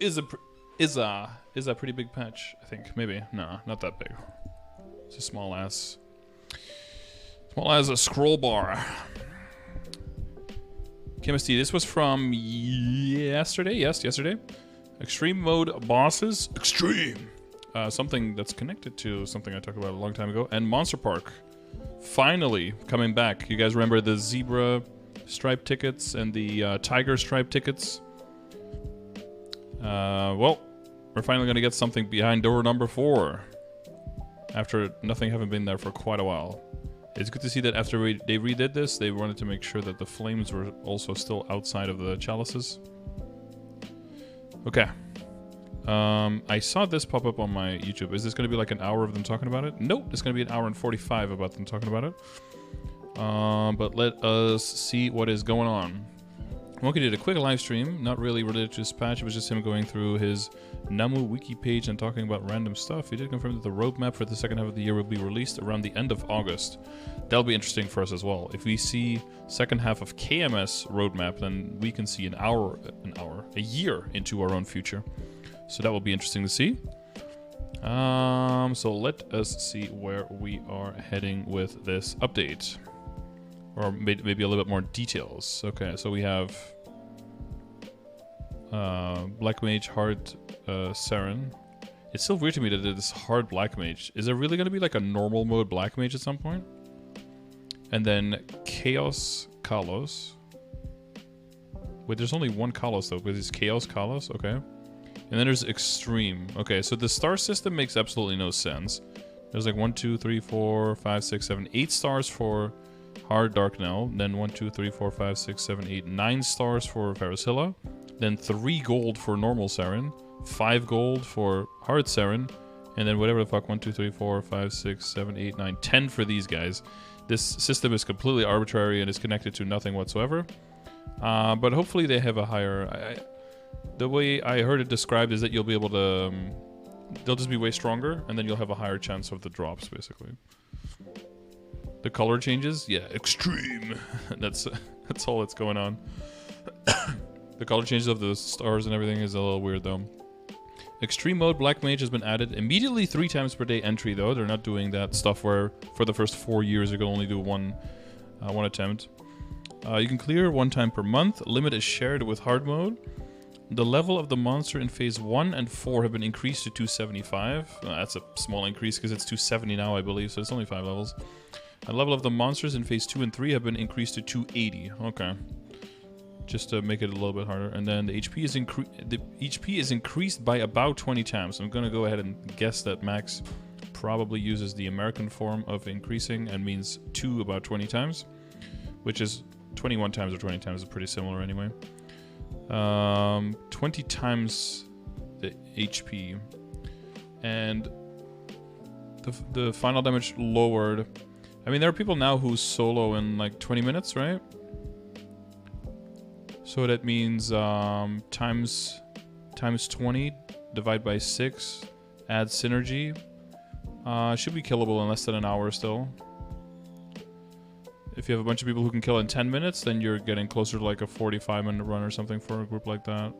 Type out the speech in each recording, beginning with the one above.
is a pretty big patch, I think. Maybe. No, not that big. It's a small ass a scroll bar. Chemistry, this was from yesterday. Yes, yesterday. Extreme mode bosses. Extreme. Something that's connected to something I talked about a long time ago. And Monster Park. Finally coming back. You guys remember the zebra stripe tickets and the tiger stripe tickets? Well, we're finally going to get something behind door number 4. After nothing having been there for quite a while. It's good to see that after they redid this, they wanted to make sure that the flames were also still outside of the chalices. Okay. I saw this pop up on my YouTube. Is this going to be like an hour of them talking about it? Nope, it's going to be an hour and 45 about them talking about it. But let us see what is going on. Monkey did a quick live stream, not really related to his patch. It was just him going through his Namu wiki page and talking about random stuff. He did confirm that the roadmap for the second half of the year will be released around the end of August. That'll be interesting for us as well. If we see second half of KMS roadmap, then we can see a year into our own future. So that will be interesting to see. So let us see where we are heading with this update. Or maybe a little bit more details. Okay, so we have Black Mage Hard Saren. It's still weird to me that it is hard Black Mage. Is there really going to be like a normal mode Black Mage at some point? And then Chaos Kalos. Wait, there's only one Kalos though, but it's Chaos Kalos, okay. And then there's Extreme. Okay, so the star system makes absolutely no sense. There's like 1, 2, 3, 4, 5, 6, 7, 8 stars for Hard Dark Nell, then 1, 2, 3, 4, 5, 6, 7, 8, 9 stars for Varicilla, then 3 gold for normal Saren, 5 gold for Hard Saren, and then whatever the fuck, 1, 2, 3, 4, 5, 6, 7, 8, 9, 10 for these guys. This system is completely arbitrary and is connected to nothing whatsoever. But hopefully they have a higher... the way I heard it described is that you'll be able to... they'll just be way stronger, and then you'll have a higher chance of the drops, basically. The color changes? Yeah, extreme. That's all that's going on. The color changes of the stars and everything is a little weird, though. Extreme mode Black Mage has been added immediately 3 times per day entry, though. They're not doing that stuff where for the first 4 years you can only do one attempt. You can clear 1 time per month. Limit is shared with hard mode. The level of the monster in phase 1 and 4 have been increased to 275. That's a small increase because it's 270 now, I believe, so it's only 5 levels. The level of the monsters in phase 2 and 3 have been increased to 280. Okay. Just to make it a little bit harder. And then the HP is increased by about 20 times. I'm going to go ahead and guess that Max probably uses the American form of increasing and means 2 about 20 times. Which is 21 times or 20 times is pretty similar anyway. 20 times the HP. And the final damage lowered. I mean, there are people now who solo in like 20 minutes, right? So that means times 20, divide by 6, add synergy. Should be killable in less than an hour still. If you have a bunch of people who can kill in 10 minutes, then you're getting closer to like a 45-minute run or something for a group like that.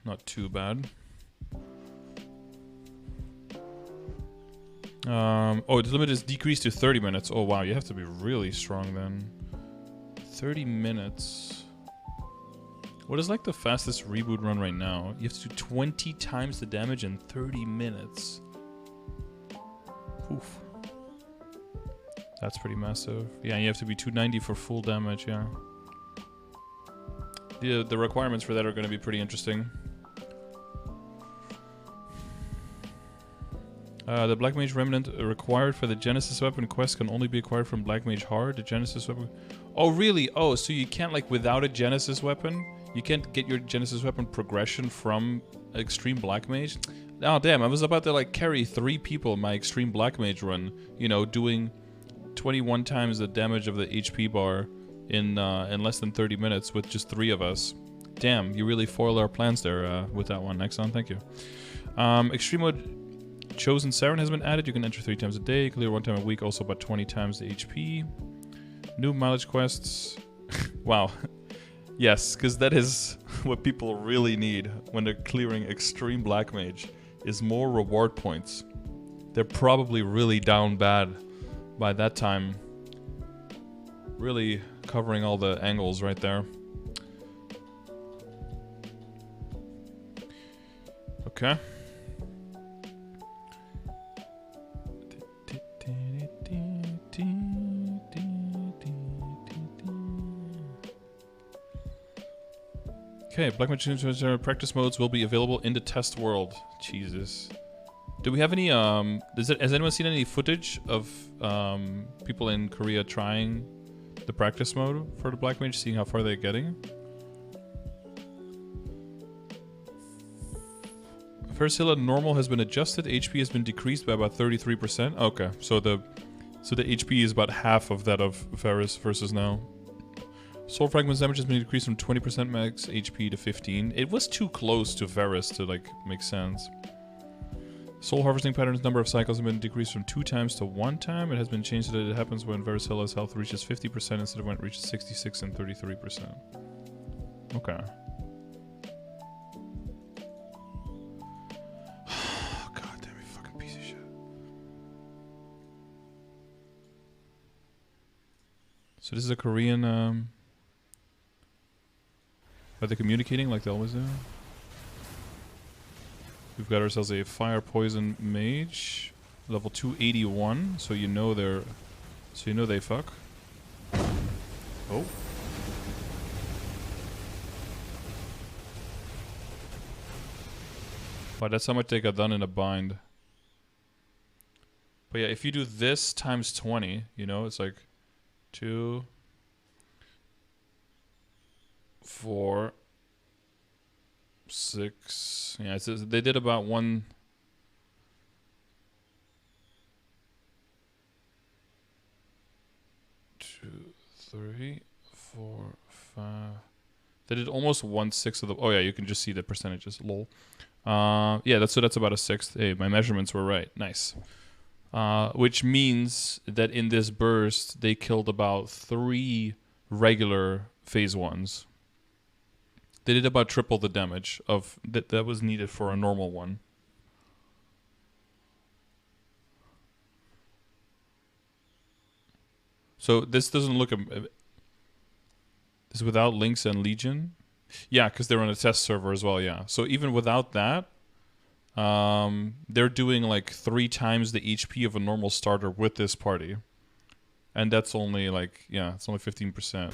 Not too bad. Oh, the limit is decreased to 30 minutes. Oh, wow, you have to be really strong then. 30 minutes. What is like the fastest reboot run right now? You have to do 20 times the damage in 30 minutes. Oof. That's pretty massive. Yeah, you have to be 290 for full damage, yeah. The requirements for that are going to be pretty interesting. The Black Mage Remnant required for the Genesis weapon quest can only be acquired from Black Mage Hard. The Genesis weapon... Oh, really? Oh, so you can't, like, without a Genesis weapon? You can't get your Genesis weapon progression from Extreme Black Mage? Oh, damn, I was about to, like, carry 3 people in my Extreme Black Mage run. You know, doing 21 times the damage of the HP bar in less than 30 minutes with just 3 of us. Damn, you really foiled our plans there with that one, Nexon. Thank you. Extreme mode... Chosen Saren has been added. You can enter 3 times a day, clear 1 time a week, also about 20 times the HP. New mileage quests. Wow. Yes, because that is what people really need when they're clearing extreme black mage, is more reward points. They're probably really down bad by that time. Really covering all the angles right there. Okay. Okay, Black Mage practice modes will be available in the test world. Jesus. Do we have any, has anyone seen any footage of people in Korea trying the practice mode for the Black Mage, seeing how far they're getting? First hill at normal has been adjusted. HP has been decreased by about 33%. Okay, so the HP is about half of that of Varus versus now. Soul Fragments damage has been decreased from 20% max HP to 15. It was too close to Varus to like make sense. Soul Harvesting Pattern's number of cycles have been decreased from 2 times to 1 time. It has been changed so that it happens when Varus Hilla's health reaches 50% instead of when it reaches 66 and 33%. Okay. God damn it, fucking piece of shit. So this is a Korean, are they communicating like they always do? We've got ourselves a Fire Poison Mage, level 281, so you know they're, they fuck. Oh. Wow, that's how much they got done in a bind. But yeah, if you do this times 20, you know, it's like 2, 4, 6. Yeah, it says they did about 1. 2, 3, 4, 5. They did almost 1/6 of the. Oh yeah, you can just see the percentages. Lol. Yeah, that's about a sixth. Hey, my measurements were right. Nice. Which means that in this burst they killed about 3 regular phase 1s. They did about triple the damage of that was needed for a normal one. So this doesn't look. This is without Lynx and Legion. Yeah, because they're on a test server as well. Yeah. So even without that, they're doing like 3 times the HP of a normal starter with this party, and that's only like it's only 15%.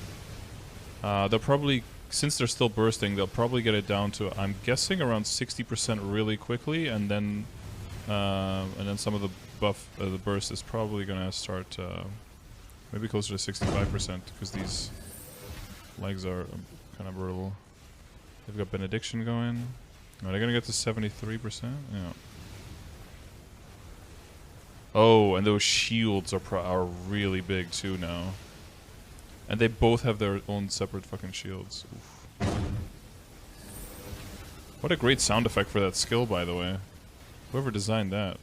They'll probably. Since they're still bursting, they'll probably get it down to, I'm guessing, around 60% really quickly, and then some of the the burst is probably gonna start maybe closer to 65% because these legs are kind of brutal. They've got Benediction going. Are they gonna get to 73%? Yeah. Oh, and those shields are really big too now. And they both have their own separate fucking shields. Oof. What a great sound effect for that skill, by the way. Whoever designed that.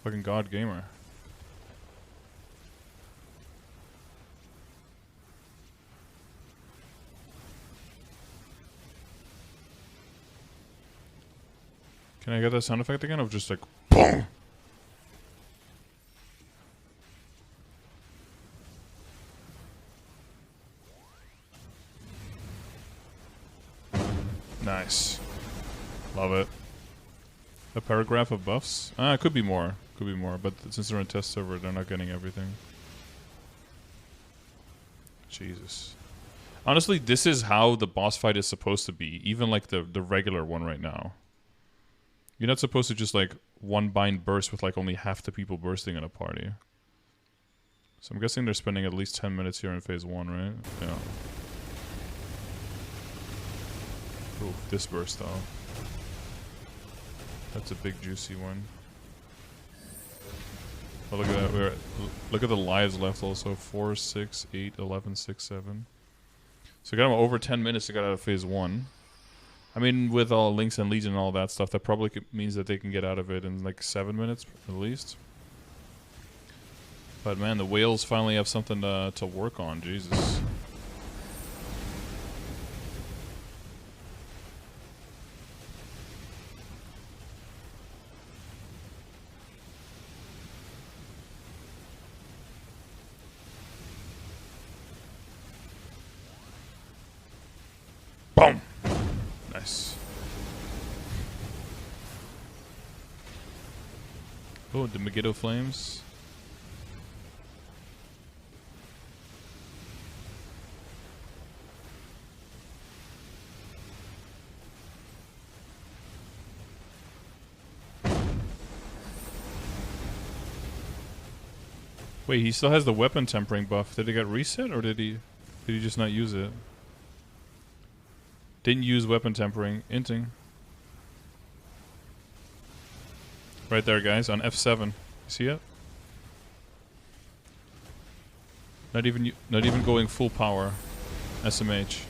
Fucking God Gamer. Can I get that sound effect again of just like boom? Nice. Love it. A paragraph of buffs? It could be more. Could be more, but since they're on test server, they're not getting everything. Jesus. Honestly, this is how the boss fight is supposed to be. Even like the regular one right now. You're not supposed to just like one bind burst with like only half the people bursting in a party. So I'm guessing they're spending at least 10 minutes here in phase 1, right? Yeah. Ooh, this burst though. That's a big juicy one. Oh, look at that. Look at the lives left also. 4, 6, 8, 11, 6, 7. So we got them over 10 minutes to get out of phase 1. I mean, with all Lynx and Legion and all that stuff, that probably means that they can get out of it in like 7 minutes at least. But man, the whales finally have something to work on. Jesus. Boom! Nice. Oh, the Megiddo Flames. Wait, he still has the weapon tempering buff. Did it get reset, or did he just not use it? Didn't use weapon tempering. Inting. Right there, guys, on F7. See it? Not even going full power. SMH.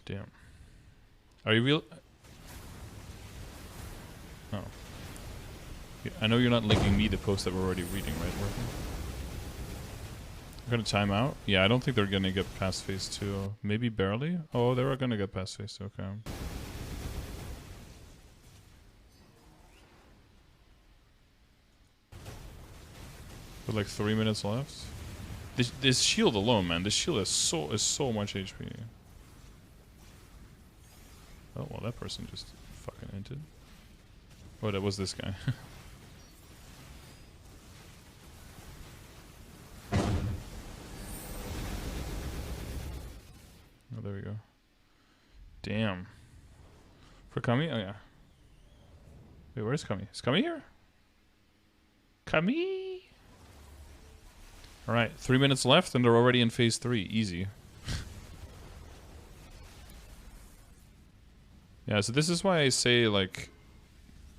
Damn. Are you real? Oh. Yeah, I know you're not linking me to posts that we're already reading, right? Working? We're gonna time out? Yeah, I don't think they're gonna get past phase 2. Maybe barely? Oh, they were gonna get past phase 2, okay. With like 3 minutes left? This shield alone, man. This shield is so much HP. Oh, well, that person just fucking entered. Oh, that was this guy. Oh, there we go. Damn. For Kami? Oh, yeah. Wait, where's Kami? Is Kami here? Kami! Alright, 3 minutes left and they're already in phase 3. Easy. Yeah, so this is why I say, like,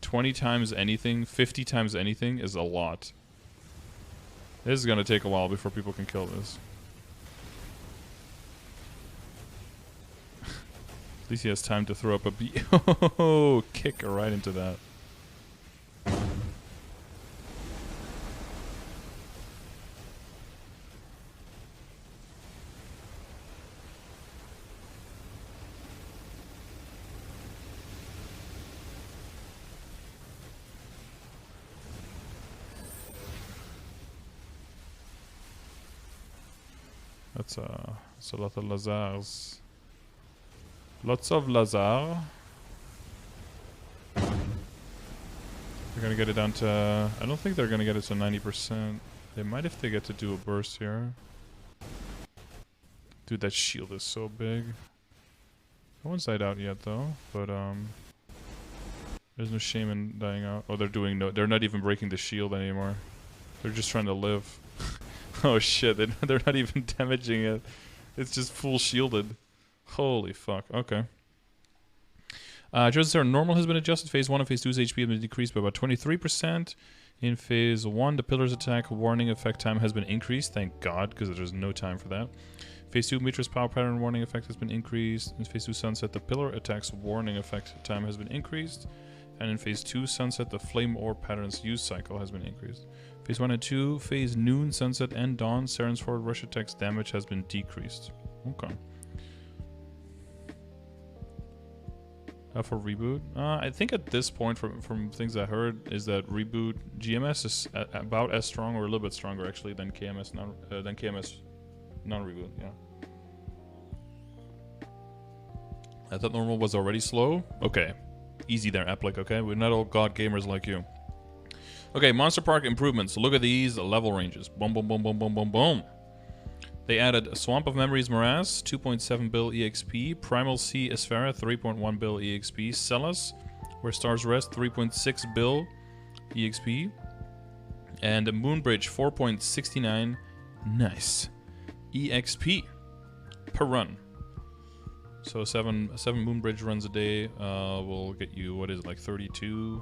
20 times anything, 50 times anything is a lot. This is gonna take a while before people can kill this. At least he has time to throw up a oh, kick right into that. That's a lot of Lazars. Lots of Lazar. They're gonna get it down to... I don't think they're gonna get it to 90%. They might if they get to do a burst here. Dude, that shield is so big. No one's died out yet though, but there's no shame in dying out. Oh, they're doing no... They're not even breaking the shield anymore. They're just trying to live. Oh shit, they're not even damaging it. It's just full shielded. Holy fuck, okay. Joseph, normal has been adjusted. Phase 1 and Phase 2's HP has been decreased by about 23%. In Phase 1, the pillar's attack warning effect time has been increased. Thank God, because there's no time for that. Phase 2, Mitra's power pattern warning effect has been increased. In Phase 2 Sunset, the pillar attacks warning effect time has been increased. And in Phase 2 Sunset, the flame orb pattern's use cycle has been increased. Phase 1 and 2, Phase Noon, Sunset, and Dawn, Saren's forward rush attacks damage has been decreased. Okay. For reboot, I think at this point, from things I heard, is that reboot GMS is about as strong or a little bit stronger actually than KMS non-reboot. Yeah. I thought normal was already slow. Okay, easy there, Epic. Okay, we're not all god gamers like you. Okay, Monster Park improvements. Look at these level ranges. Boom, boom, boom, boom, boom, boom, boom. They added a Swamp of Memories Morass, 2.7 bill EXP, Primal Sea Esfera, 3.1 bill EXP, Celas, Where Stars Rest, 3.6 bill EXP, and Moonbridge, 4.69, nice, EXP per run. So seven Moonbridge runs a day will get you, what is it, like 32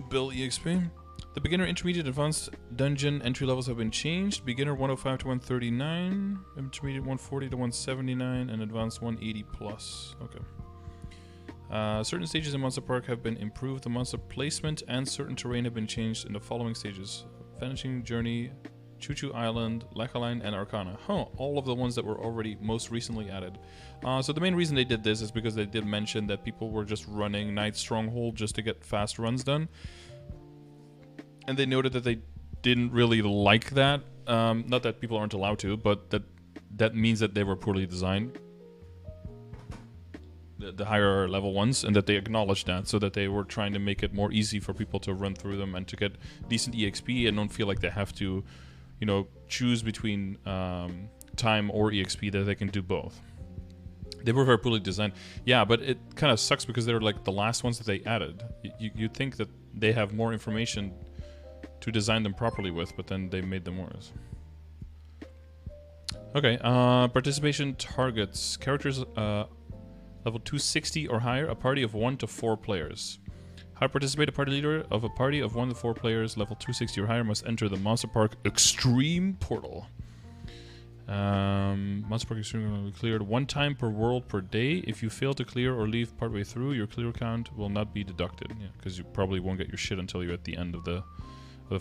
bill EXP. The beginner, intermediate, advanced dungeon entry levels have been changed. Beginner 105 to 139, intermediate 140 to 179, and advanced 180 plus. Okay. Certain stages in Monster Park have been improved. The monster placement and certain terrain have been changed in the following stages: Vanishing Journey, Choo Choo Island, Lacaline, and Arcana. Huh, all of the ones that were already most recently added. So the main reason they did this is because they did mention that people were just running Night Stronghold just to get fast runs done. And they noted that they didn't really like that. Not that people aren't allowed to, but that means that they were poorly designed. The higher level ones, and that they acknowledged that, so that they were trying to make it more easy for people to run through them and to get decent EXP and don't feel like they have to, you know, choose between time or EXP, that they can do both. They were very poorly designed. Yeah, but it kind of sucks because they're like the last ones that they added. You'd think that they have more information to design them properly with, but then they made them worse. Okay, participation targets. Characters level 260 or higher, a party of 1 to 4 players. How to participate? A party leader of a party of 1 to 4 players, level 260 or higher, must enter the Monster Park Extreme Portal. Monster Park Extreme will be cleared 1 time per world per day. If you fail to clear or leave partway through, your clear count will not be deducted. Yeah, because you probably won't get your shit until you're at the end of the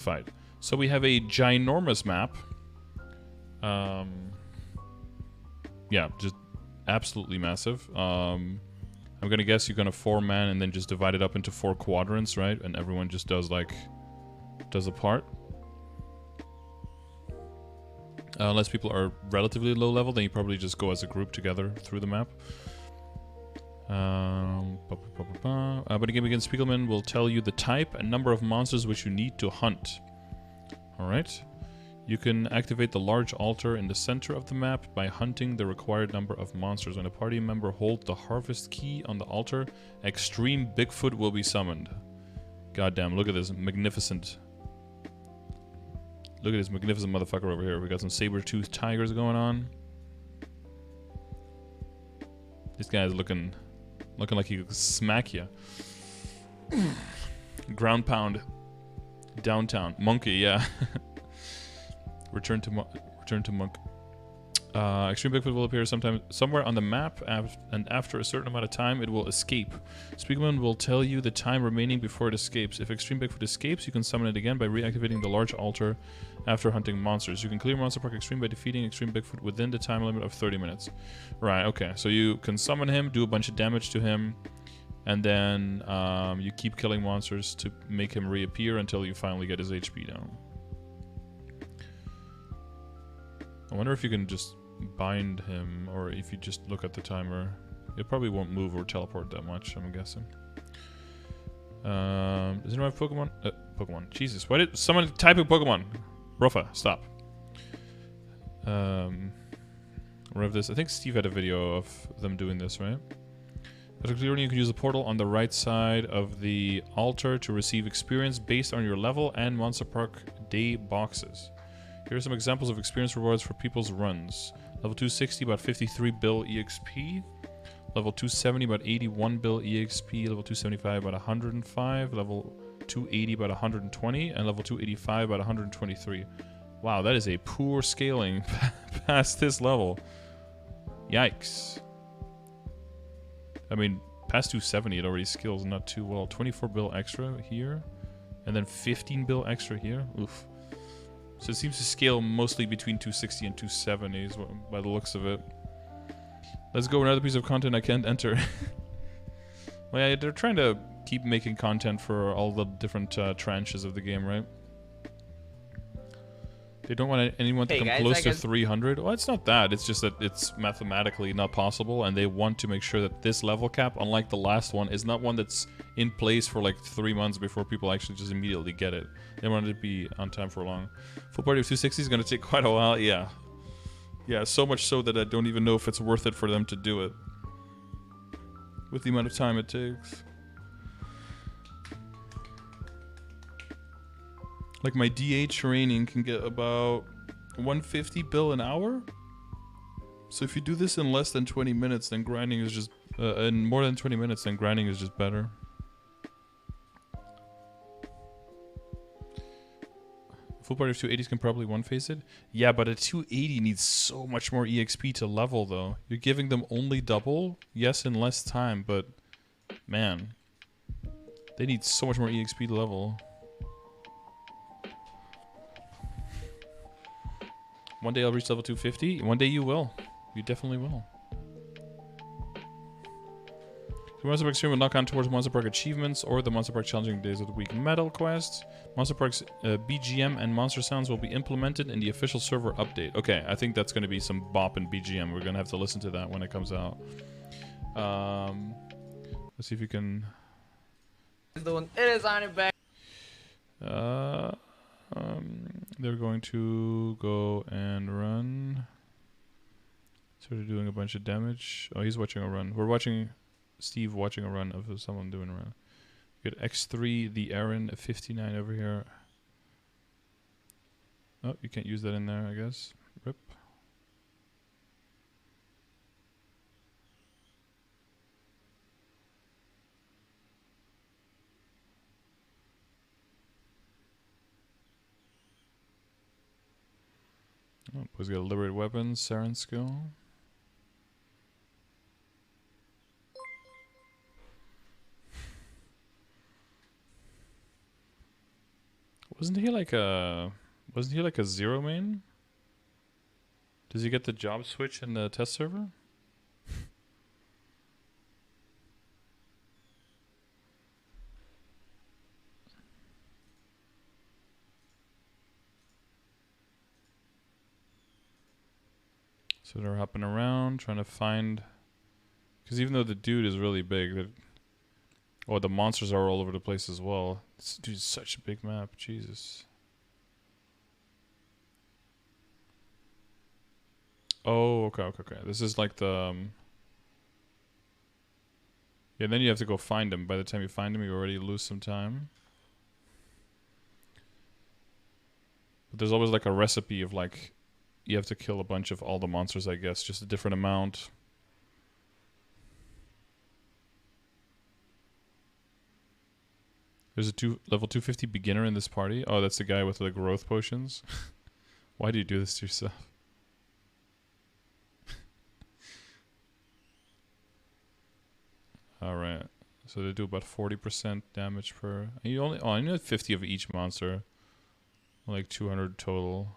fight. So we have a ginormous map. Yeah, just absolutely massive. I'm gonna guess you're gonna 4-man and then just divide it up into 4 quadrants, right? And everyone just does a part. Unless people are relatively low level, then you probably just go as a group together through the map. When the game begins, Spiegelman will tell you the type and number of monsters which you need to hunt. Alright. You can activate the large altar in the center of the map by hunting the required number of monsters. When a party member holds the harvest key on the altar, Extreme Bigfoot will be summoned. Goddamn, look at this magnificent... Look at this magnificent motherfucker over here. We got some saber-toothed tigers going on. This guy's looking like he could smack you. Ground pound. Downtown. Monkey, yeah. Return to Monk. Extreme Bigfoot will appear somewhere on the map, and after a certain amount of time, it will escape. Spiegelman will tell you the time remaining before it escapes. If Extreme Bigfoot escapes, you can summon it again by reactivating the large altar after hunting monsters. You can clear Monster Park Extreme by defeating Extreme Bigfoot within the time limit of 30 minutes. Right, okay. So you can summon him, do a bunch of damage to him, and then you keep killing monsters to make him reappear until you finally get his HP down. I wonder if you can just bind him, or if you just look at the timer. It probably won't move or teleport that much, I'm guessing. Does anyone have Pokemon? Pokemon. Jesus, why did someone type in Pokemon? Rofa, stop. Rev this. I think Steve had a video of them doing this, right? After clearing, you can use the portal on the right side of the altar to receive experience based on your level and Monster Park Day boxes. Here are some examples of experience rewards for people's runs. Level 260, about 53 bill EXP. Level 270, about 81 bill EXP. Level 275, about 105. Level 280, about 120. And level 285, about 123. Wow, that is a poor scaling past this level. Yikes. I mean, past 270 it already scales not too well. 24 bill extra here. And then 15 bill extra here. Oof. So it seems to scale mostly between 260 and 270 by the looks of it. Let's go another piece of content I can't enter. Well, yeah, they're trying to keep making content for all the different tranches of the game, right? They don't want anyone to come close to 300. Well, it's not that. It's just that it's mathematically not possible, and they want to make sure that this level cap, unlike the last one, is not one that's in place for like 3 months before people actually just immediately get it. They want it to be on time for long. Full party of 260 is going to take quite a while. Yeah. Yeah, so much so that I don't even know if it's worth it for them to do it. With the amount of time it takes. Like my DA training can get about 150 bill an hour. So if you do this in less than 20 minutes, then grinding is just... in more than 20 minutes, then grinding is just better. Full party of 280s can probably one-phase it. Yeah, but a 280 needs so much more EXP to level, though. You're giving them only double? Yes, in less time, but... Man. They need so much more EXP to level. One day I'll reach level 250. One day you will. You definitely will. The Monster Park stream will knock on towards Monster Park achievements or the Monster Park Challenging Days of the Week medal quest. Monster Park's BGM and monster sounds will be implemented in the official server update. Okay, I think that's going to be some bop and BGM. We're going to have to listen to that when it comes out. Let's see if you can... It is on it back. They're going to go and run. Sort of doing a bunch of damage. Oh, he's watching a run. We're watching... Steve watching a run of someone doing a run. We got X3, the Aaron, a 59 over here. Oh, you can't use that in there, I guess. Rip. Oh, boy's got a liberated weapon, Saren skill. Wasn't he like a zero main? Does he get the job switch in the test server? So they're hopping around trying to find, because even though the dude is really big, the monsters are all over the place as well. This dude's such a big map, Jesus. Oh, okay. This is like the... yeah, then you have to go find him. By the time you find him, you already lose some time. But there's always like a recipe of like... you have to kill a bunch of all the monsters, I guess. Just a different amount. There's a level 250 beginner in this party. Oh, that's the guy with the growth potions. Why do you do this to yourself? Alright. So they do about 40% damage per... you only need 50 of each monster. Like 200 total.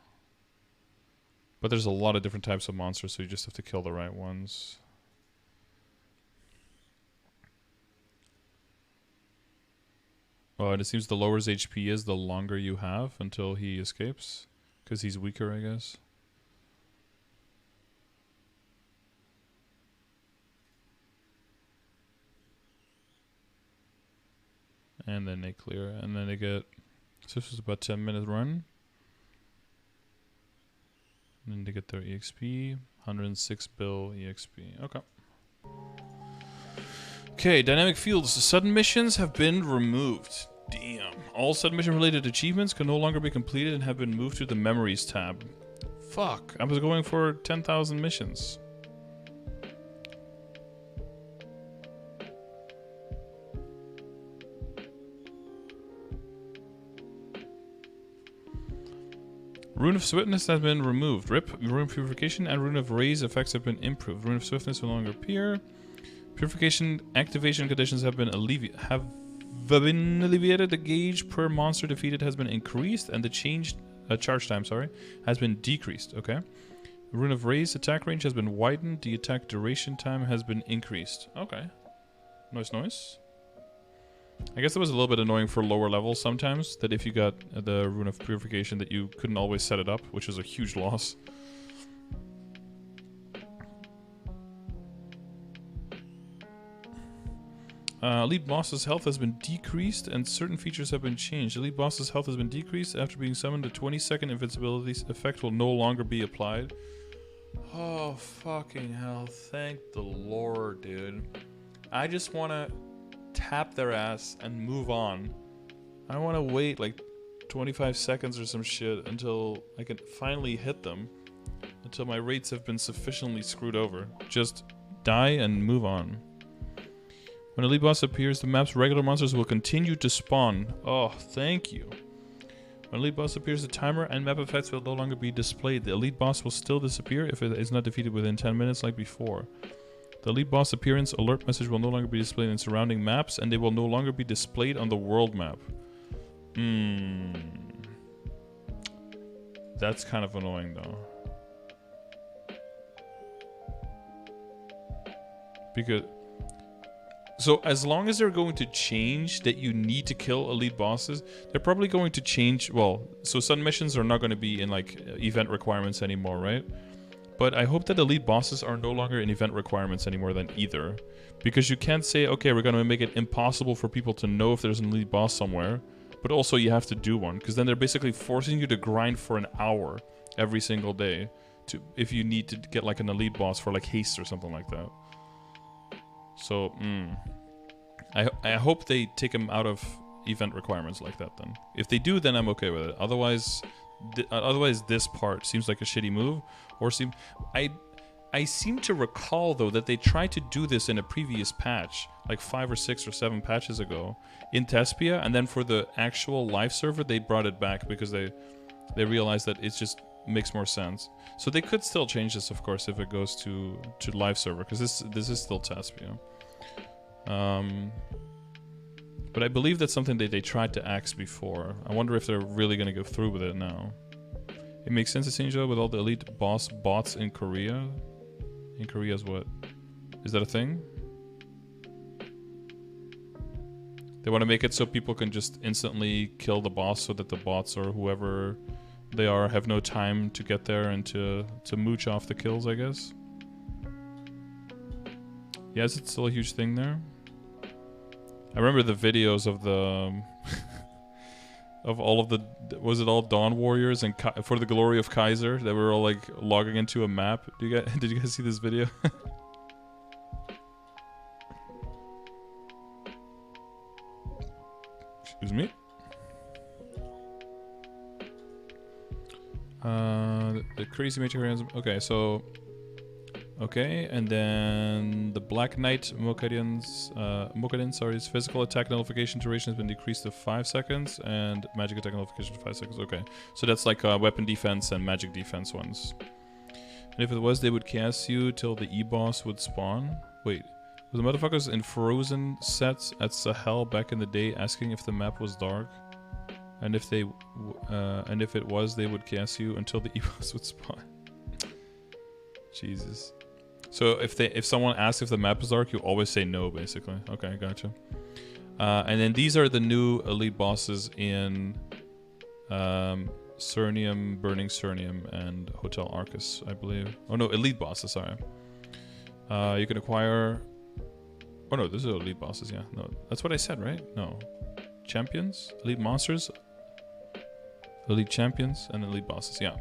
But there's a lot of different types of monsters, so you just have to kill the right ones. Oh, and it seems the lower his HP is, the longer you have until he escapes. Because he's weaker, I guess. And then they clear. And then they get... so this was about 10-minute run. And then they get their EXP. 106 bill EXP. Okay. Okay, dynamic fields. Sudden missions have been removed. Damn. All sudden mission related achievements can no longer be completed and have been moved to the memories tab. Fuck. I was going for 10,000 missions. Rune of Swiftness has been removed. RIP. Rune of Purification and Rune of Raise effects have been improved. Rune of Swiftness will no longer appear. Purification activation conditions have been alleviated. The gauge per monster defeated has been increased, and the charge time, has been decreased. Okay. Rune of Raise attack range has been widened. The attack duration time has been increased. Okay. Nice. I guess that was a little bit annoying for lower levels sometimes, that if you got the Rune of Purification that you couldn't always set it up, which is a huge loss. Elite Boss's health has been decreased and certain features have been changed. Elite Boss's health has been decreased. After being summoned, a 20-second invincibility effect will no longer be applied. Oh, fucking hell. Thank the Lord, dude. I just want to tap their ass and move on. I don't want to wait like 25 seconds or some shit until I can finally hit them. Until my rates have been sufficiently screwed over. Just die and move on. When Elite Boss appears, the map's regular monsters will continue to spawn. Oh, thank you. When Elite Boss appears, the timer and map effects will no longer be displayed. The Elite Boss will still disappear if it is not defeated within 10 minutes like before. The Elite Boss appearance alert message will no longer be displayed in surrounding maps, and they will no longer be displayed on the world map. That's kind of annoying, though. Because so as long as they're going to change that you need to kill elite bosses, they're probably going to change. Well, so sun missions are not going to be in like event requirements anymore, right? But I hope that elite bosses are no longer in event requirements anymore than either. Because you can't say, okay, we're going to make it impossible for people to know if there's an elite boss somewhere, but also you have to do one. Because then they're basically forcing you to grind for an hour every single day if you need to get like an elite boss for like haste or something like that. So, I hope they take them out of event requirements like that then. If they do, then I'm okay with it. Otherwise, this part seems like a shitty move. I seem to recall, though, that they tried to do this in a previous patch, like 5 or 6 or 7 patches ago, in Tespia, and then for the actual live server, they brought it back because they realized that it just makes more sense. So they could still change this, of course, if it goes to live server, because this is still Tespia. But I believe that's something that they tried to axe before. I wonder if they're really going to go through with it now. It makes sense to change though with all the elite boss bots in Korea. In Korea's what? Is that a thing? They want to make it so people can just instantly kill the boss so that the bots or whoever they are have no time to get there and to mooch off the kills, I guess. Yeah, is it still a huge thing there? I remember the videos of the of all of the, was it all Dawn Warriors and for the glory of Kaiser that were all like logging into a map. Did you guys see this video? Excuse me. The crazy materialism. Okay, so okay, and then the Black Knight Mokadin, sorry, his physical attack nullification duration has been decreased to 5 seconds, and magic attack nullification to 5 seconds. Okay, so that's like weapon defense and magic defense ones. And if it was, they would cast you till the E-boss would spawn. Wait, were the motherfuckers in Frozen sets at Sahel back in the day asking if the map was dark? And if they, and if it was, they would cast you until the E-boss would spawn. Jesus. So if someone asks if the map is dark, you always say no, basically. Okay, gotcha. And then these are the new elite bosses in Cernium, Burning Cernium, and Hotel Arcus, I believe. Oh no, elite bosses, sorry. You can acquire... Oh no, those are elite bosses, yeah. No, that's what I said, right? No. Champions? Elite monsters? Elite champions and elite bosses, yeah.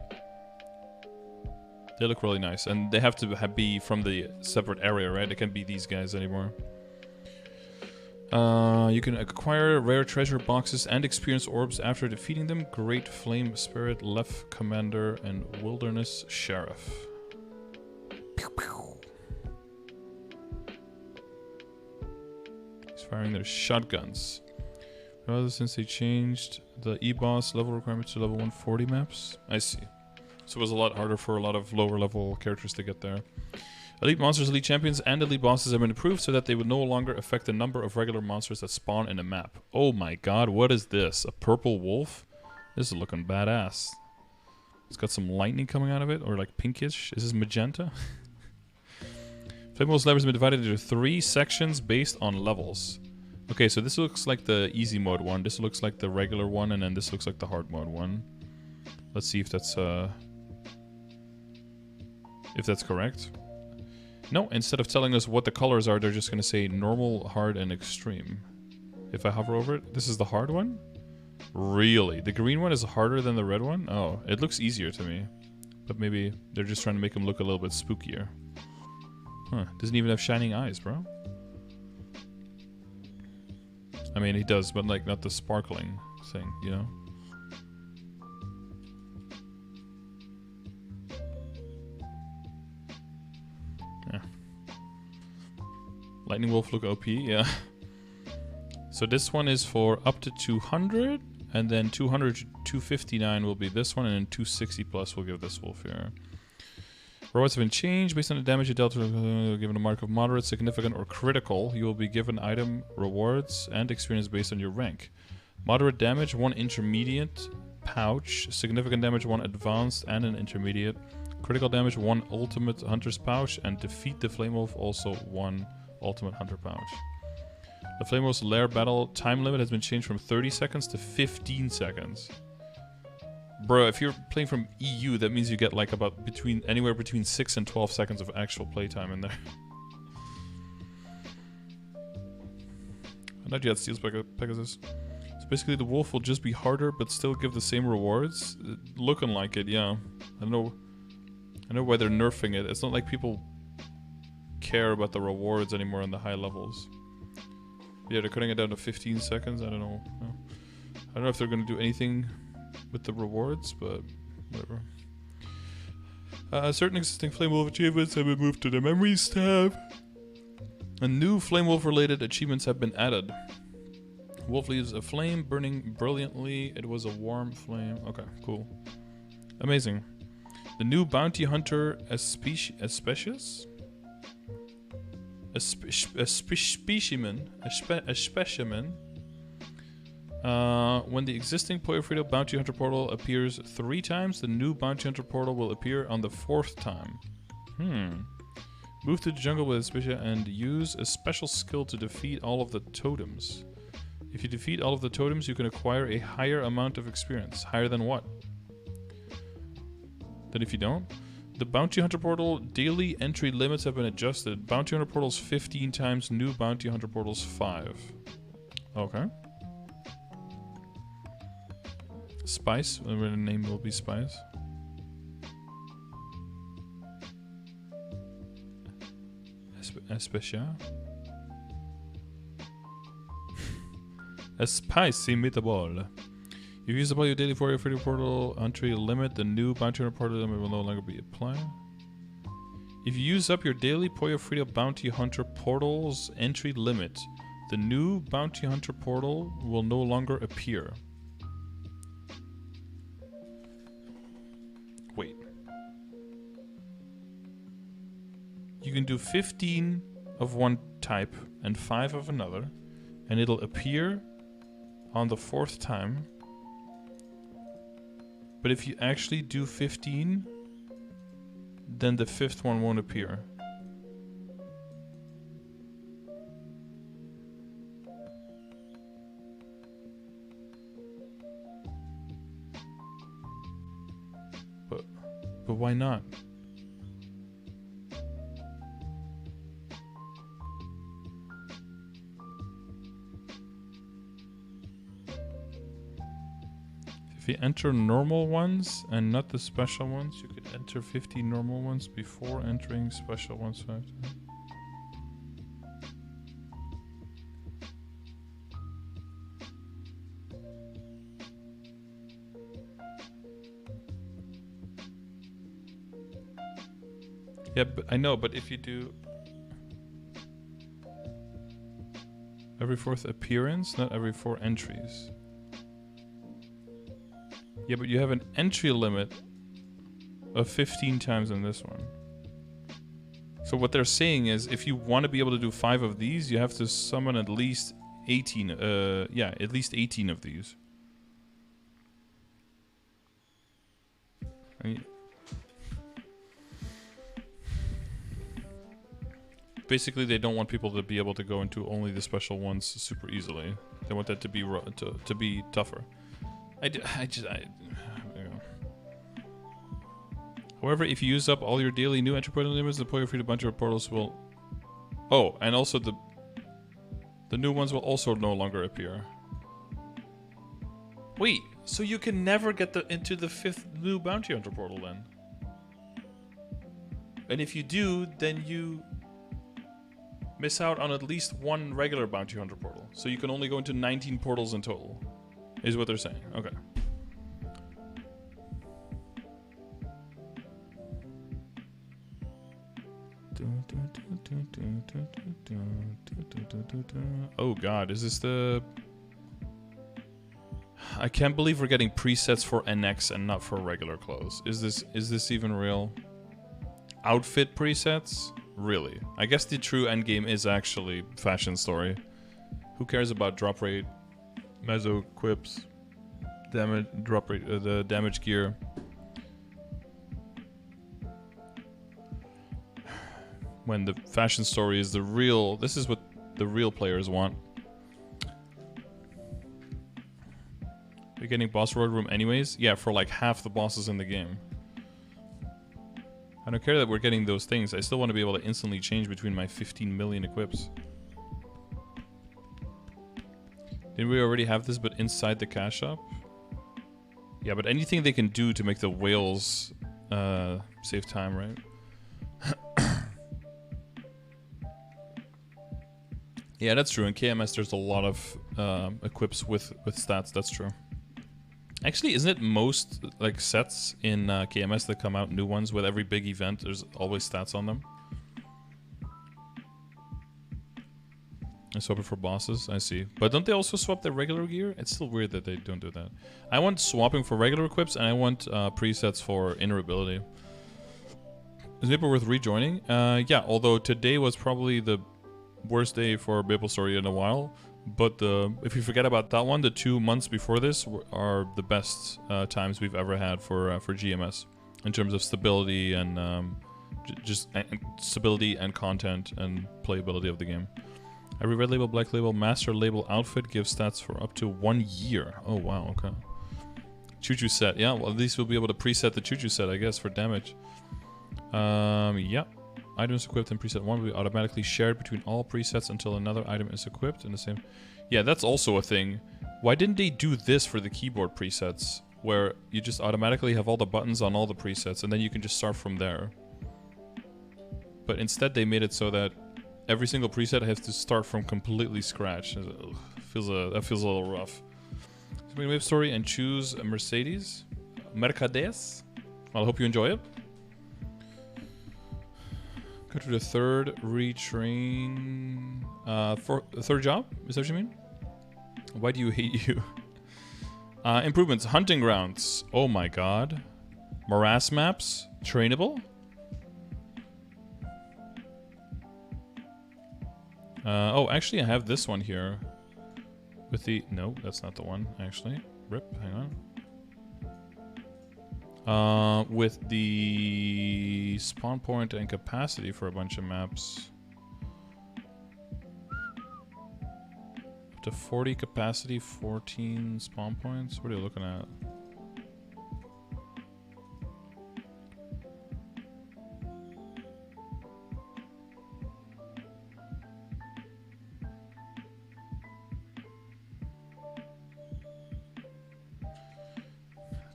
They look really nice, and they have to be from the separate area, right? It can't be these guys anymore. You can acquire rare treasure boxes and experience orbs after defeating them. Great Flame Spirit, Left Commander, and Wilderness Sheriff. Pew, pew. He's firing their shotguns. Rather, since they changed the E-boss level requirements to level 140 maps. I see. So it was a lot harder for a lot of lower level characters to get there. Elite monsters, elite champions, and elite bosses have been improved so that they would no longer affect the number of regular monsters that spawn in a map. Oh my god, what is this? A purple wolf? This is looking badass. It's got some lightning coming out of it, or like pinkish. Is this magenta? Flame Wolf's levels have been divided into 3 sections based on levels. Okay, so this looks like the easy mode one, this looks like the regular one, and then this looks like the hard mode one. Let's see if that's correct. No, instead of telling us what the colors are, they're just going to say normal, hard, and extreme. If I hover over it, this is the hard one? Really? The green one is harder than the red one? Oh, it looks easier to me. But maybe they're just trying to make him look a little bit spookier. Huh, doesn't even have shining eyes, bro. I mean, he does, but like not the sparkling thing, you know? Yeah. Lightning Wolf look OP, yeah. So this one is for up to 200, and then 200 to 259 will be this one, and then 260 plus will give this wolf here. Rewards have been changed based on the damage you dealt given a mark of moderate, significant, or critical. You will be given item, rewards, and experience based on your rank. Moderate damage, 1 intermediate pouch. Significant damage, 1 advanced and an intermediate. Critical damage, 1 ultimate hunter's pouch. And defeat the flame wolf, also 1 Ultimate Hunter Pouch. The Flame Wolf's Lair battle time limit has been changed from 30 seconds to 15 seconds. Bro, if you're playing from EU, that means you get like about anywhere between 6 and 12 seconds of actual playtime in there. Not yet, Steel's Pegasus. So basically the wolf will just be harder, but still give the same rewards? Looking like it, yeah. I know why they're nerfing it. It's not like people care about the rewards anymore on the high levels. Yeah, they're cutting it down to 15 seconds. I don't know. I don't know if they're going to do anything with the rewards, but whatever. Certain existing Flame Wolf achievements have been moved to the Memories tab. And new Flame Wolf related achievements have been added. Wolf leaves a flame burning brilliantly. It was a warm flame. Okay, cool. Amazing. The new Bounty Hunter specimen. When the existing Poyofrito Bounty Hunter portal appears 3 times, the new Bounty Hunter portal will appear on the 4th time. Move to the jungle with a Specia and use a special skill to defeat all of the totems. If you defeat all of the totems, you can acquire a higher amount of experience. Higher than what? Then if you don't? The Bounty Hunter portal daily entry limits have been adjusted. Bounty Hunter portals 15 times, new Bounty Hunter portals 5. Okay. Spice, the name will be Spice. Especia. A spicy meatball. If you use up all your daily for free portal entry limit, the new Bounty Hunter portal limit will no longer be applied. If you use up your daily Pollo Frito Bounty Hunter portal's entry limit, the new Bounty Hunter portal will no longer appear. Wait. You can do 15 of one type and 5 of another, and it'll appear on the 4th time. But if you actually do 15, then the 5th one won't appear. But why not? If you enter normal ones and not the special ones, you could enter 50 normal ones before entering special ones 5 times. Yeah, but I know, but if you do every 4th appearance, not every 4 entries. Yeah, but you have an entry limit of 15 times in this one. So what they're saying is, if you want to be able to do 5 of these, you have to summon at least 18. At least 18 of these. Basically, they don't want people to be able to go into only the special ones super easily. They want that to be to be tougher. However, if you use up all your daily new entry portal limits, the Pollo Frito Bunch of portals will... Oh, and also the new ones will also no longer appear. Wait, so you can never get into the 5th new Bounty Hunter portal then? And if you do, then you miss out on at least 1 regular Bounty Hunter portal. So you can only go into 19 portals in total, is what they're saying. Okay. Oh god, is this the... I can't believe we're getting presets for NX and not for regular clothes. Is this even real? Outfit presets? Really? I guess the true endgame is actually fashion story. Who cares about drop rate, meso quips, damage, drop rate, the damage gear? When the fashion story is the real... This is what the real players want. You're getting boss reward room anyways? Yeah, for like half the bosses in the game. I don't care that we're getting those things. I still want to be able to instantly change between my 15 million equips. Didn't we already have this, but inside the cash shop? Yeah, but anything they can do to make the whales save time, right? Yeah, that's true. In KMS, there's a lot of equips with stats. That's true. Actually, isn't it most like sets in KMS that come out, new ones with every big event? There's always stats on them. I swap it for bosses. I see. But don't they also swap their regular gear? It's still weird that they don't do that. I want swapping for regular equips, and I want presets for inner ability. Is Maple worth rejoining? Yeah, although today was probably the worst day for MapleStory in a while. But if you forget about that one, the 2 months before this are the best times we've ever had for GMS. In terms of stability and just stability and content and playability of the game. Every red label, black label, master label outfit gives stats for up to 1 year. Oh wow, okay. Choo-choo set, yeah, well at least we'll be able to preset the choo-choo set, I guess, for damage. Yeah. Items equipped in preset 1 will be automatically shared between all presets until another item is equipped in the same... Yeah, that's also a thing. Why didn't they do this for the keyboard presets? Where you just automatically have all the buttons on all the presets and then you can just start from there. But instead they made it so that every single preset has to start from completely scratch. Ugh, that feels a little rough. So we MapleStory and choose a Mercedes. Mercedes. Well, I hope you enjoy it. Go to the third retrain. For the third job? Is that what you mean? Why do you hate you? Improvements. Hunting grounds. Oh my god. Morass maps. Trainable. Oh, actually, I have this one here. With the... No, that's not the one, actually. Rip, hang on. With the spawn point and capacity for a bunch of maps. Up to 40 capacity, 14 spawn points. What are you looking at?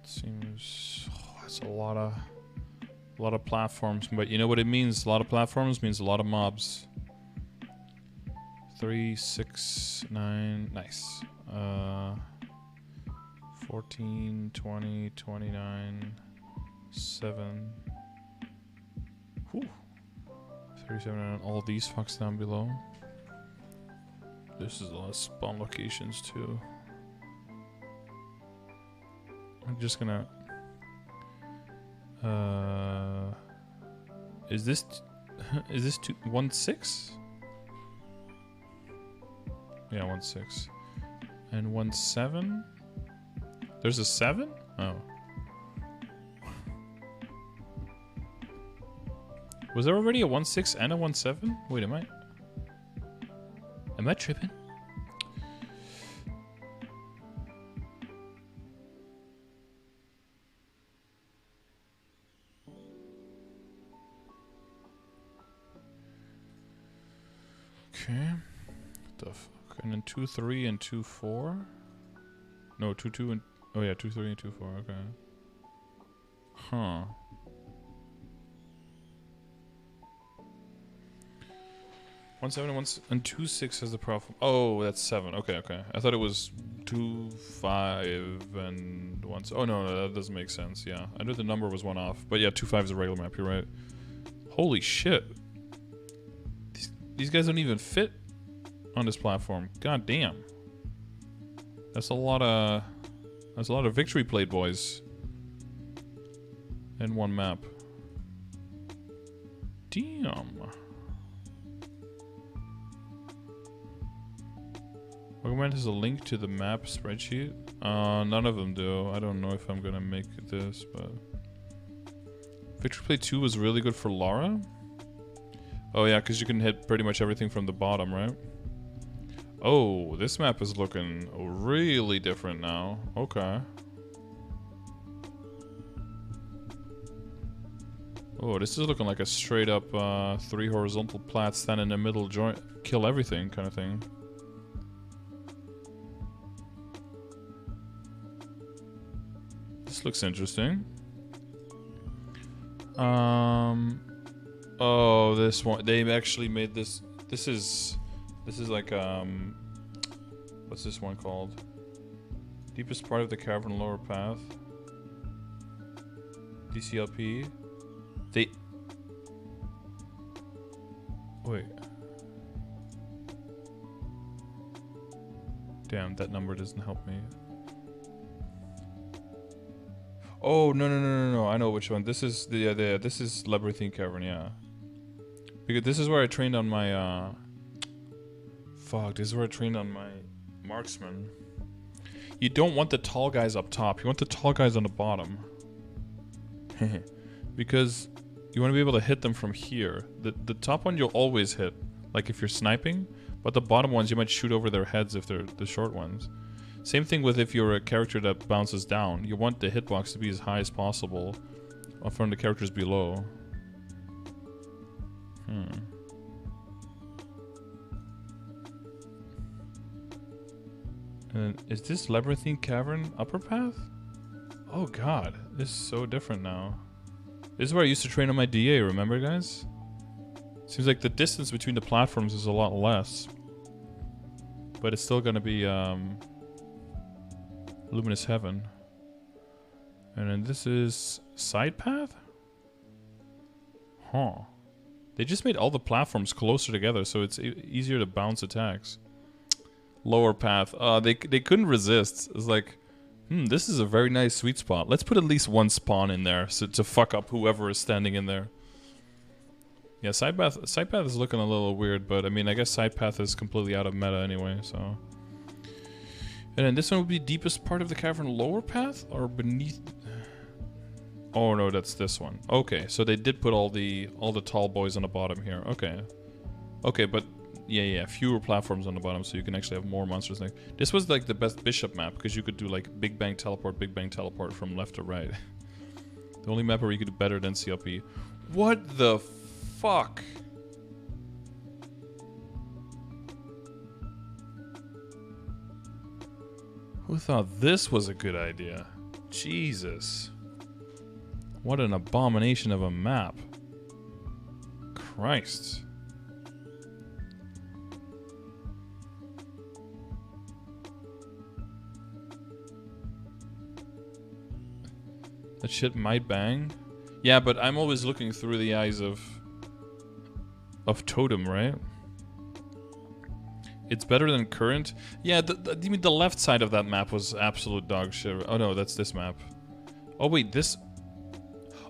Seems that's a lot of platforms, but you know what it means? A lot of platforms means a lot of mobs. 3, 6, 9, nice. 14, 20, 29, 7. Whew. 37 and all these fucks down below. This is a lot of spawn locations too. I'm just gonna... Is this 1-6? Yeah, 1-6. And 1-7? There's a 7? Oh. Was there already a 1-6 and a 1-7? Wait, am I tripping? Okay. What the fuck? And then 2-3 and 2-4? No, 2-2 and... Oh yeah, 2-3 and 2-4, okay. Huh. One 7 and 2-6 has the problem. Oh, that's 7. Okay, okay. I thought it was 2-5 and 1. Oh no, that doesn't make sense. Yeah, I knew the number was one off, but yeah, 2-5 is a regular map. You're right. Holy shit! These guys don't even fit on this platform. God damn. That's a lot of victory plate, boys. In one map. Damn. Recommend has a link to the map spreadsheet. None of them do. I don't know if I'm gonna make this, but Victory Plate 2 was really good for Lara. Oh yeah, because you can hit pretty much everything from the bottom, right? Oh, this map is looking really different now. Okay. Oh, this is looking like a straight up 3 horizontal plats, stand in the middle, join, kill everything kind of thing. This looks interesting. Oh, this one. They actually made this. This is like what's this one called? Deepest part of the cavern, lower path. DCLP. They. Wait. Damn, that number doesn't help me. Oh no! I know which one. This is this is Labyrinthine Cavern, yeah. Because this is where I trained on my fuck, this is where I trained on my marksman. You don't want the tall guys up top. You want the tall guys on the bottom. Because you want to be able to hit them from here. The top one you'll always hit, like if you're sniping, but the bottom ones you might shoot over their heads if they're the short ones. Same thing with if you're a character that bounces down. You want the hitbox to be as high as possible from the characters below. And is this Labyrinthine Cavern upper path? Oh god, this is so different now. This is where I used to train on my DA, remember guys? Seems like the distance between the platforms is a lot less. But it's still gonna be Luminous Heaven. And then this is side path? Huh. They just made all the platforms closer together so it's easier to bounce attacks. Lower path. They couldn't resist. It's like, this is a very nice sweet spot. Let's put at least one spawn in there so to fuck up whoever is standing in there. Yeah, side path is looking a little weird, but I mean, I guess side path is completely out of meta anyway, so. And then this one would be deepest part of the cavern, lower path or beneath? Oh no, that's this one. Okay, so they did put all the tall boys on the bottom here. Okay. Okay, but yeah, fewer platforms on the bottom so you can actually have more monsters. Like this was like the best bishop map because you could do like big bang teleport from left to right. The only map where you could do better than CLP. What the fuck? Who thought this was a good idea? Jesus. What an abomination of a map. Christ. That shit might bang. Yeah, but I'm always looking through the eyes of Totem, right? It's better than current. Yeah, you mean the left side of that map was absolute dog shit. Oh no, that's this map. Oh wait, this.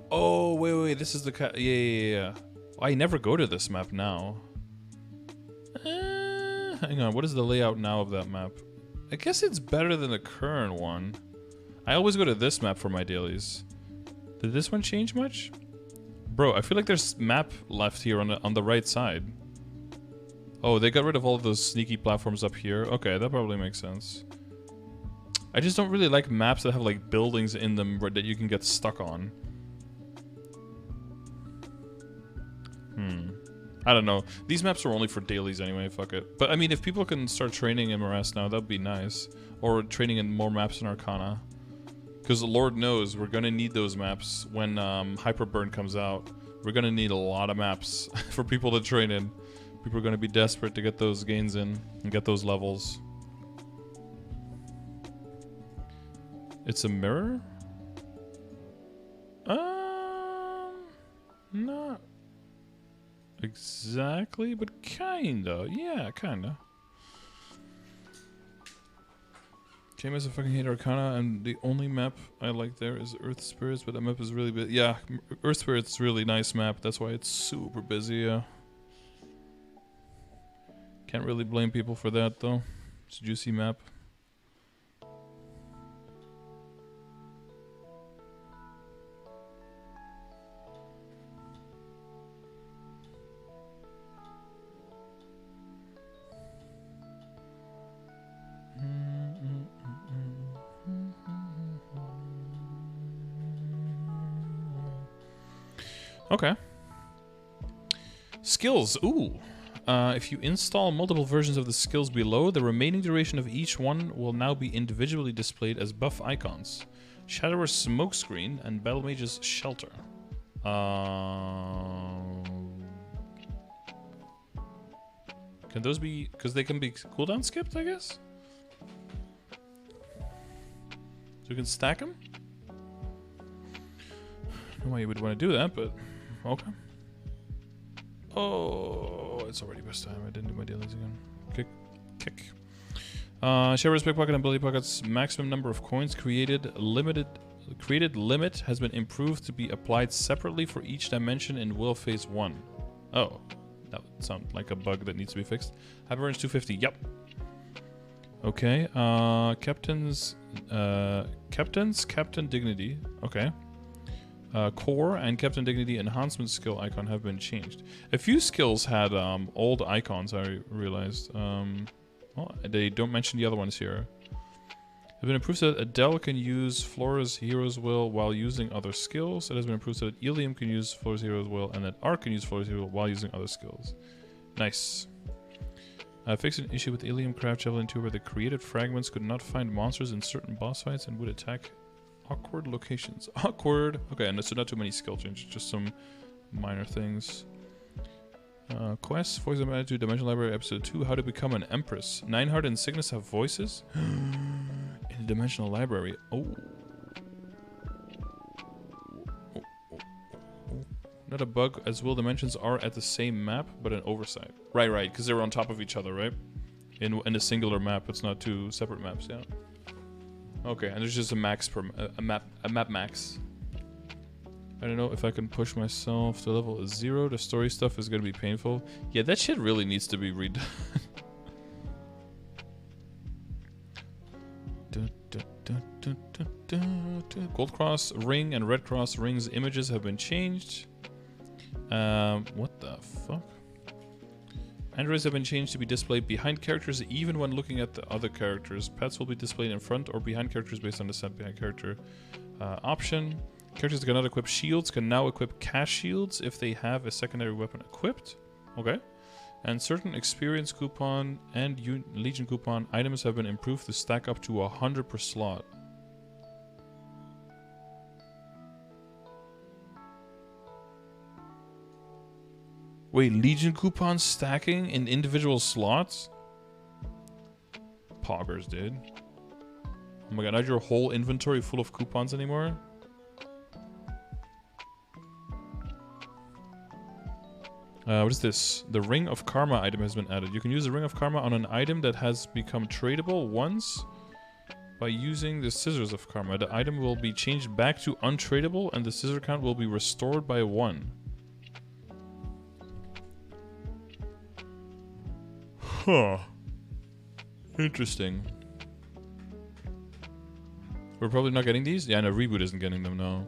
Oh wait, this is the yeah. I never go to this map now. Hang on, what is the layout now of that map? I guess it's better than the current one. I always go to this map for my dailies. Did this one change much? Bro, I feel like there's map left here on the right side. Oh, they got rid of all of those sneaky platforms up here. Okay, that probably makes sense. I just don't really like maps that have like buildings in them that you can get stuck on. I don't know. These maps are only for dailies anyway, fuck it. But I mean, if people can start training MRS now, that'd be nice. Or training in more maps in Arcana. Because Lord knows we're gonna need those maps when Hyperburn comes out. We're gonna need a lot of maps for people to train in. People are gonna be desperate to get those gains in and get those levels. It's a mirror? Not exactly, but kinda. Yeah, kinda. James, I fucking hate Arcana, and the only map I like there is Earth Spirits, but that map is really big. Yeah, Earth Spirits is a really nice map. That's why it's super busy, yeah. Can't really blame people for that, though. It's a juicy map. Okay. Skills. Ooh. If you install multiple versions of the skills below, the remaining duration of each one will now be individually displayed as buff icons. Shadow's Smokescreen and Battle Mage's Shelter. Can those be... Because they can be cooldown skipped, I guess? So we can stack them? I don't know why you would want to do that, but... Okay. Oh, it's already best time. I didn't do my dailies again. Kick. Shadow's Pickpocket and Ability Pocket's maximum number of coins created limit has been improved to be applied separately for each dimension in Will Phase 1. Oh. That would sound like a bug that needs to be fixed. Average 250. Yep. Okay. Captain Dignity. Okay. Core and Captain Dignity enhancement skill icon have been changed. A few skills had old icons, I realized. Well, they don't mention the other ones here. It has been improved so that Adele can use Flora's Hero's Will while using other skills. It has been improved so that Ilium can use Flora's Hero's Will and that Ark can use Flora's Hero's Will while using other skills. Nice. Fixed an issue with Ilium Craft Javelin 2 where the created fragments could not find monsters in certain boss fights and would attack awkward locations. Awkward. Okay, and so not too many skill changes, just some minor things. Quests, Voice of Attitude, Dimension Library, Episode 2, How to Become an Empress. Nineheart and Cygnus have voices? In the Dimensional Library. Oh. Not a bug, as Will dimensions are at the same map, but an oversight. Right, because they're on top of each other, right? In a singular map, it's not two separate maps, yeah. Okay, and there's just a max per a map max. I don't know if I can push myself to level 0. The story stuff is gonna be painful. Yeah, that shit really needs to be redone. Gold Cross ring and Red Cross rings images have been changed. What the fuck? Androids have been changed to be displayed behind characters even when looking at the other characters. Pets will be displayed in front or behind characters based on the set behind character option. Characters that cannot equip shields can now equip cash shields if they have a secondary weapon equipped. Okay. And certain experience coupon and Legion coupon items have been improved to stack up to 100 per slot. Wait, Legion coupon stacking in individual slots? Poggers, dude. Oh my god, not your whole inventory full of coupons anymore? What is this? The Ring of Karma item has been added. You can use the Ring of Karma on an item that has become tradable once by using the Scissors of Karma. The item will be changed back to untradable and the scissor count will be restored by 1. Huh. Interesting. We're probably not getting these? Yeah, no, Reboot isn't getting them, no.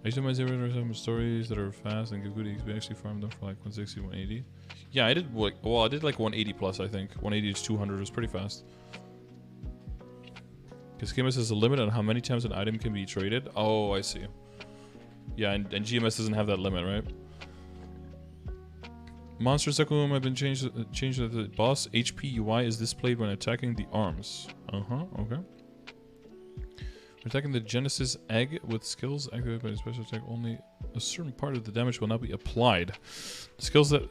I used to my 0 stories that are fast and give good XP. I actually farmed them for like 160, 180. Yeah, I did like, well, I did like 180 plus, I think. 180 to 200 was pretty fast. Because GMS has a limit on how many times an item can be traded. Oh, I see. Yeah, and GMS doesn't have that limit, right? Monster Sekulum have been changed to the boss HP UI is displayed when attacking the arms. Okay. Attacking the Genesis Egg with skills activated by the special attack, only a certain part of the damage will now be applied. The skills that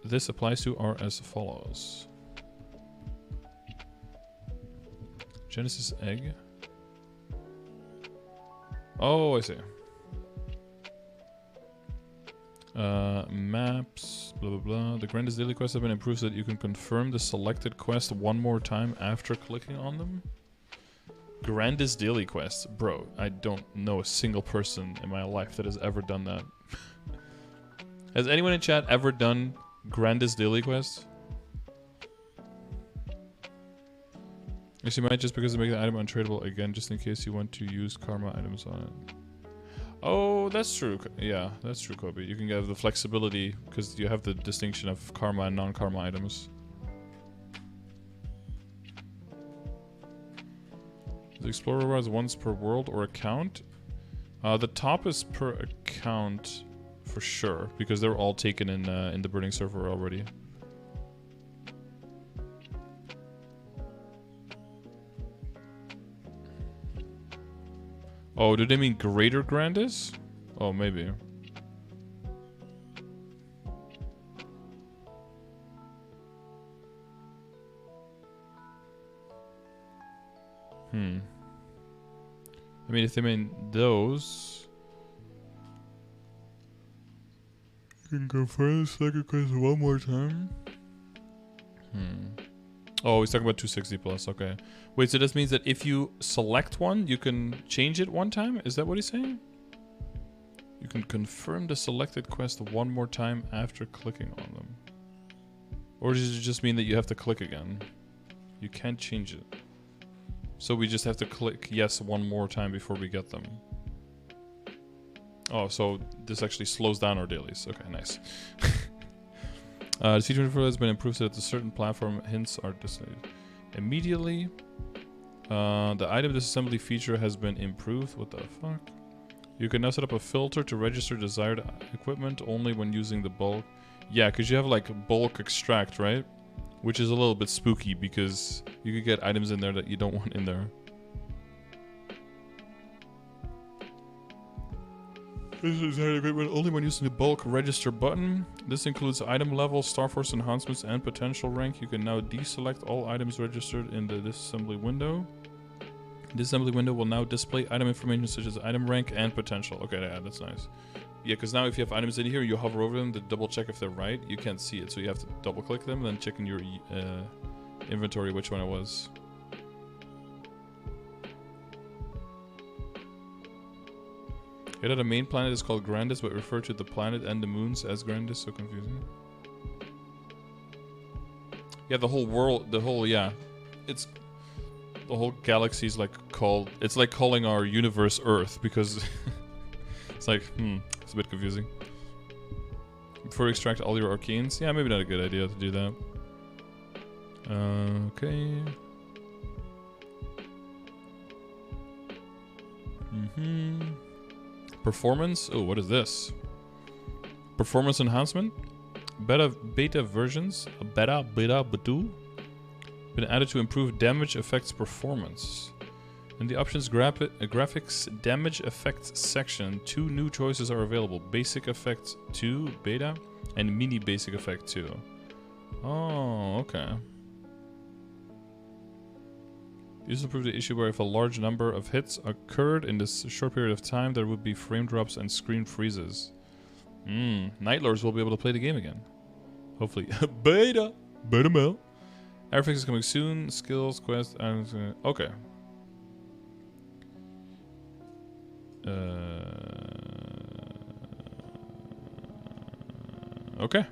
this applies to are as follows. Genesis Egg. Oh, I see. Maps, blah blah blah. The Grandest Daily Quests have been improved so that you can confirm the selected quest one more time after clicking on them. Grandest Daily Quest. Bro, I don't know a single person in my life that has ever done that. Has anyone in chat ever done Grandest Daily Quest? Actually, might just because they make the item untradeable again, just in case you want to use karma items on it. Oh, that's true. Yeah, that's true, Kobe. You can have the flexibility because you have the distinction of karma and non-karma items. The Explorer rewards once per world or account. The top is per account for sure, because they're all taken in the burning server already. Oh, do they mean greater Grandis? Oh, maybe. I mean, if they mean those, you can confirm the second quest one more time. Oh, he's talking about 260 plus. Okay. Wait, so this means that if you select one, you can change it one time? Is that what he's saying? You can confirm the selected quest one more time after clicking on them. Or does it just mean that you have to click again? You can't change it. So we just have to click yes one more time before we get them. Oh, so this actually slows down our dailies. Okay, nice. The feature has been improved so that the certain platform hints are displayed immediately. The item disassembly feature has been improved. What the fuck? You can now set up a filter to register desired equipment only when using the bulk. Yeah, because you have like bulk extract, right? Which is a little bit spooky because you could get items in there that you don't want in there. This is desired equipment only when using the bulk register button. This includes item level, Star Force enhancements, and potential rank. You can now deselect all items registered in the disassembly window. The disassembly window will now display item information such as item rank and potential. Okay, yeah, that's nice. Yeah, because now if you have items in here, you hover over them to double check if they're right. You can't see it, so you have to double click them and then check in your inventory which one it was. Yeah, that the main planet is called Grandis, but refer to the planet and the moons as Grandis. So confusing. Yeah, the whole world, it's the whole galaxy is like called. It's like calling our universe Earth because it's like it's a bit confusing. Before you extract all your arcanes, yeah, maybe not a good idea to do that. Okay. Performance. Oh, what is this? Performance enhancement. Beta versions. Beta, been added to improve damage effects performance. In the options graphics damage effects section, 2 new choices are available: basic effect 2 beta and mini basic effect 2. Oh, okay. This improved the issue where if a large number of hits occurred in this short period of time, there would be frame drops and screen freezes. Night Lords will be able to play the game again. Hopefully. Beta mail. Everything is coming soon. Skills, quest, and okay. Okay.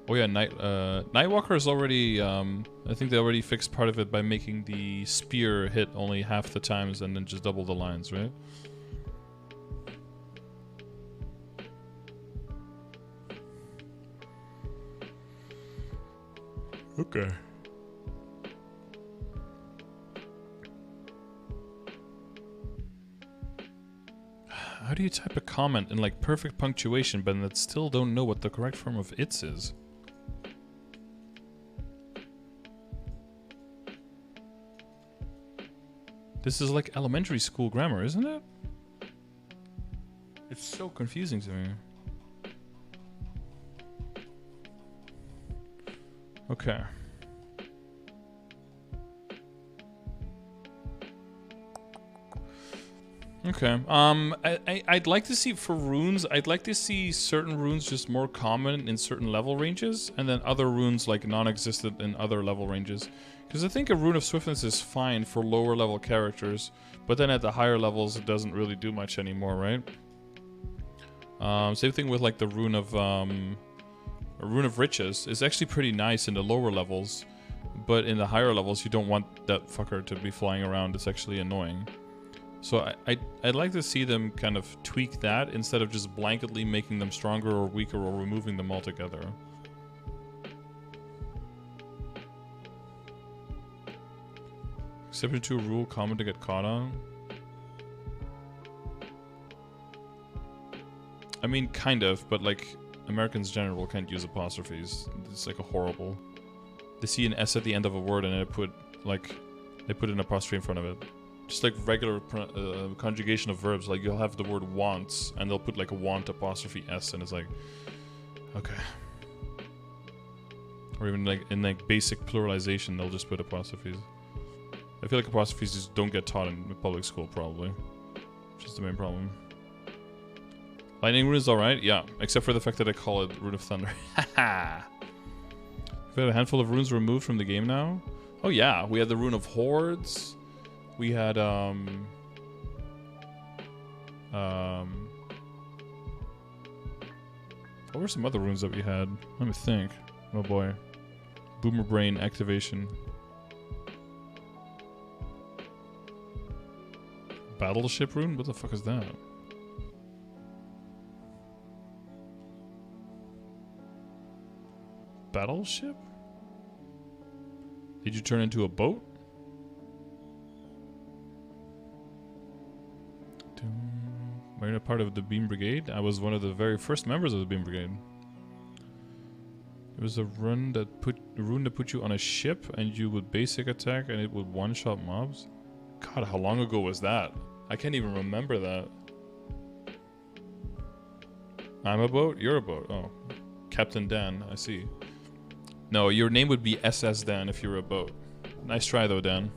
Oh yeah, Nightwalker is already, I think they already fixed part of it by making the spear hit only half the times and then just double the lines, right? Okay. How do you type a comment in like perfect punctuation but that still don't know what the correct form of its is? This is like elementary school grammar, isn't it? It's so confusing to me. Okay. Okay. I'd like to see for runes. I'd like to see certain runes just more common in certain level ranges, and then other runes like non-existent in other level ranges. Because I think a rune of swiftness is fine for lower level characters, but then at the higher levels it doesn't really do much anymore, right? Same thing with like the rune of riches is actually pretty nice in the lower levels, but in the higher levels you don't want that fucker to be flying around. It's actually annoying. So I'd like to see them kind of tweak that instead of just blanketly making them stronger or weaker or removing them altogether. Exception to a rule common to get caught on. I mean, kind of, but like Americans in general can't use apostrophes. It's like a horrible. They see an S at the end of a word and they put an apostrophe in front of it. Just like regular conjugation of verbs. Like you'll have the word wants and they'll put like a want apostrophe S and it's like, okay. Or even like in like basic pluralization, they'll just put apostrophes. I feel like apostrophes just don't get taught in public school probably. Which is the main problem. Lightning Rune is alright, yeah. Except for the fact that I call it Rune of Thunder. Haha! We have a handful of runes removed from the game now. Oh yeah, we had the Rune of Hordes. We had, what were some other runes that we had? Let me think. Oh boy. Boomer Brain activation. Battleship rune? What the fuck is that? Battleship? Did you turn into a boat? Were you a part of the Beam Brigade? I was one of the very first members of the Beam Brigade. It was a rune that put you on a ship and you would basic attack and it would one-shot mobs. God, how long ago was that? I can't even remember that. I'm a boat? You're a boat. Oh. Captain Dan, I see. No, your name would be SS Dan if you were a boat. Nice try though, Dan.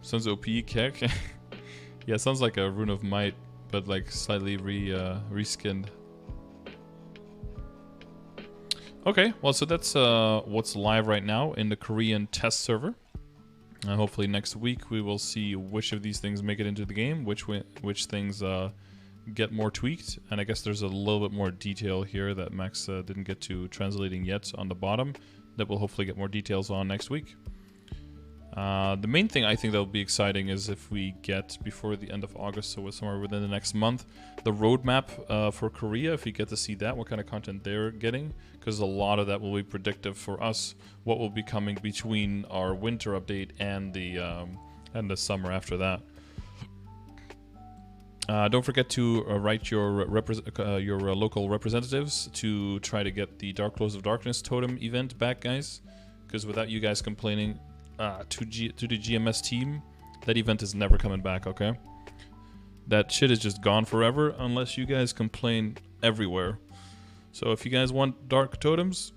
Sounds OP, Kek. Yeah, sounds like a Rune of Might, but like slightly reskinned. Okay, well, so that's what's live right now in the Korean test server. Hopefully next week we will see which of these things make it into the game, which things get more tweaked, and I guess there's a little bit more detail here that Max didn't get to translating yet on the bottom that we'll hopefully get more details on next week. The main thing I think that will be exciting is if we get, before the end of August, so somewhere within the next month, the roadmap for Korea, if we get to see that, what kind of content they're getting, because a lot of that will be predictive for us, what will be coming between our winter update and the summer after that. Don't forget to write your local representatives to try to get the Dark Close of Darkness totem event back, guys, because without you guys complaining to the GMS team, that event is never coming back, okay? That shit is just gone forever unless you guys complain everywhere. So if you guys want dark totems,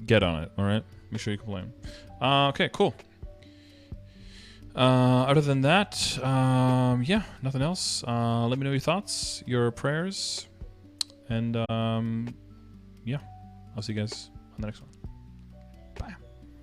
get on it, alright? Make sure you complain. Okay, cool. Other than that, yeah, nothing else. Let me know your thoughts, your prayers, and yeah, I'll see you guys on the next one.